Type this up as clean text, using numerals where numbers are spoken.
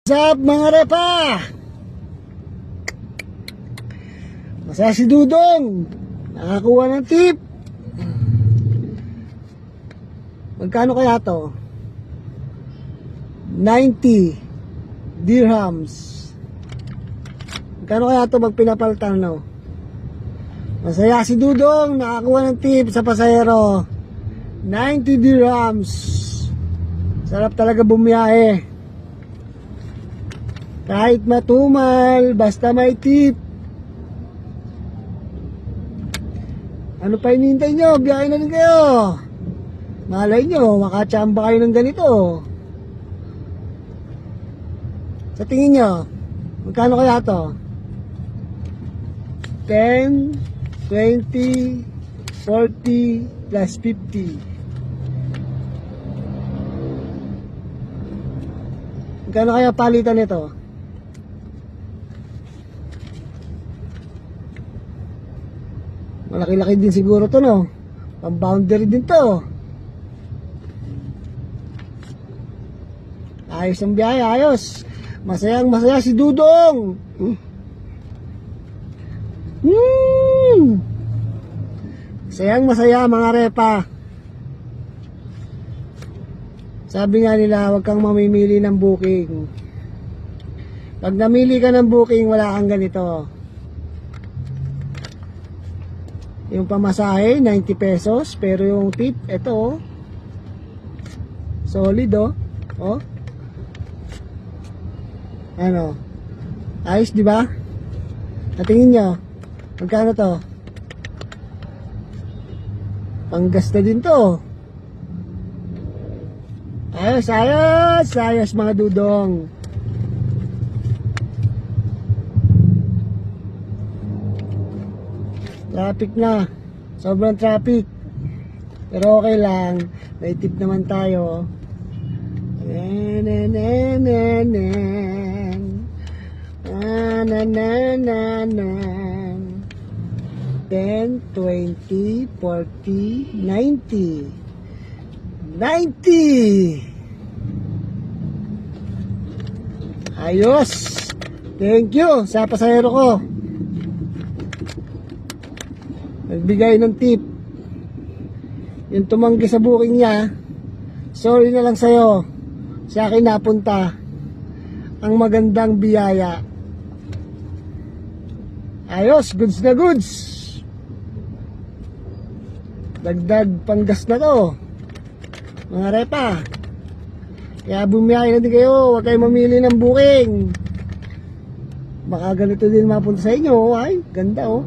What's up mga repa? Masaya si Dudong. Nakakuha ng tip. Magkano kaya to? 90 dirhams. Magkano kaya to pag pinapalitan, no? Masaya si Dudong. Nakakuha ng tip sa pasahero. 90 dirhams. Sarap talaga bumiyahe. Kahit matumal, basta may tip. Ano pa hinihintay nyo? Biyahe na rin kayo. Malay nyo, makachamba kayo ng ganito. Sa tingin nyo, magkano kaya to? 10, 20, 40, plus 50. Magkano kaya palitan nito? Malaki-laki din siguro to, no? Pang-boundary din to. Ayos ang biyahe, ayos. Masayang masaya si Dudong. Masayang masaya mga repa. Sabi nga nila, huwag kang mamimili ng booking. Pag namili ka ng booking, wala kang ganito. Yung pamasahe, 90 pesos. Pero yung tip, ito oh. Solid oh. Oh. Ano? Ayos, di ba? Natingin nyo. Magkano to? Panggasta din to. Ayos, ayos. Ayos mga Dudong. Traffic na. Sobrang traffic. Pero okay lang. May tip naman tayo. 10, 20, 40, 90. 90! Ayos! Thank you sa pasahero ko. Nagbigay ng tip. Yung tumanggi sa booking niya, sorry na lang sa'yo. Sa akin napunta ang magandang biyaya. Ayos, goods na goods. Dagdag panggas na to mga repa. Kaya bumiyahe na din kayo. Huwag kayo mamili ng booking. Baka ganito din mapunta sa inyo. Ay, ganda oh.